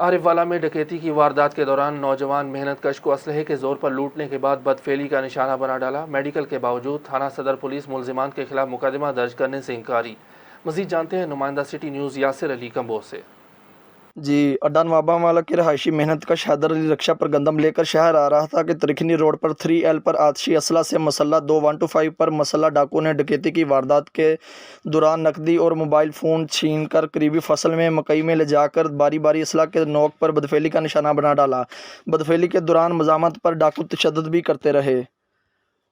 आरिफवाला में डकैती की वारदात के दौरान नौजवान मेहनतकश को असलहे के जोर पर लूटने के बाद बदफेली का निशाना बना डाला। मेडिकल के बावजूद थाना सदर पुलिस मुलजिमान के खिलाफ मुकदमा दर्ज करने से इनकारी। मजीद जानते हैं नुमाइंदा city news Yasir Ali combo से। जी, अड्डा नवाबावाला के रहायशी मेहनतकश हैदर अली रक्षा पर गंदम लेकर शहर आ रहा था कि तरिखनी रोड पर 3L पर आतिशी असला से मसल्ला 2125 पर मसल्ला डाकू ने डकैती की वारदात के दौरान नकदी और मोबाइल फ़ोन छीनकर करीबी फसल में मकई में ले जाकर बारी बारी असला के नोक पर बदफेली का निशाना बना डाला। बदफेली के दौरान मजामत पर डाकू तशद्दुद भी करते रहे।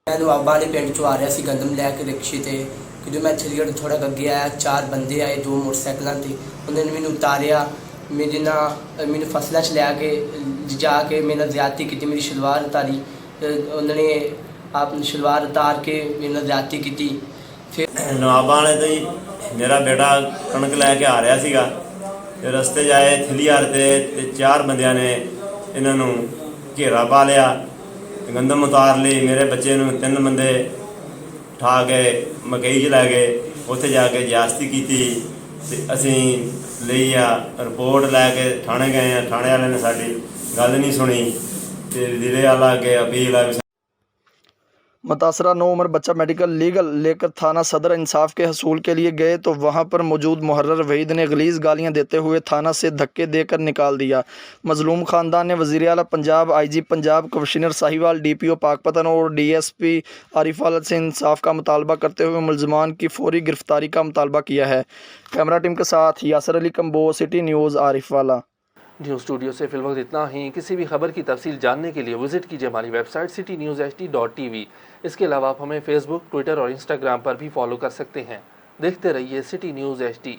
नवाबा वाले पिंड चो आ रहा सी गंदम लैके रिक्शे ते कि जो मैं चंडीगढ़ थोड़ा अगे आया, 4 बंदे आए 2 मोटरसाइकिलों ते उन्होंने मैंने उतारिया, मेरे ना मैंने फसलों च लैके जाके मेरे नाल ज्यादती की, मेरी शलवार उतारी, उन्होंने आप शलवार उतार के मेरे नाल ज्यादती की। फिर नवाबा ने तो ही मेरा बेटा कणक लैके आ रहा सीगा ते रस्ते जाए थिलियार ते 4 बंदियां ने इन्हों घेरा पा लिया, गंदम उतार ली। मेरे बच्चे नूं 3 बंदे ठा के मकई च लै गए, उत्थे जाके ज्यादती की ते असीं लई आ रिपोर्ट लैके थाने गए हैं। थाने वाले ने साडी गल नहीं सुनी ते जिले वाला अगे अपील आ। मुतासरा 9 उम्र बच्चा मेडिकल लीगल लेकर थाना सदर इंसाफ के हसूल के लिए गए तो वहां पर मौजूद मुहर्रर वहीद ने गलीज़ गालियां देते हुए थाना से धक्के देकर निकाल दिया। मजलूम खानदान ने वज़ीर आला Punjab, IG Punjab, commissioner Sahiwal, DPO Pakpattan और DSP आरिफवाला से इंसाफ का मुतालबा करते हुए मुलजमान की फौरी गिरफ्तारी का मुतालबा किया है। कैमरा टीम के साथ Yasir Ali combo, city news, Arifwala. News studio से फिलवक्त इतना ही। किसी भी खबर की तफसील जानने के लिए विजिट कीजिए हमारी वेबसाइट citynewshd.tv। इसके अलावा आप हमें फेसबुक, ट्विटर और इंस्टाग्राम पर भी फॉलो कर सकते हैं। देखते रहिए सिटी न्यूज़ HD।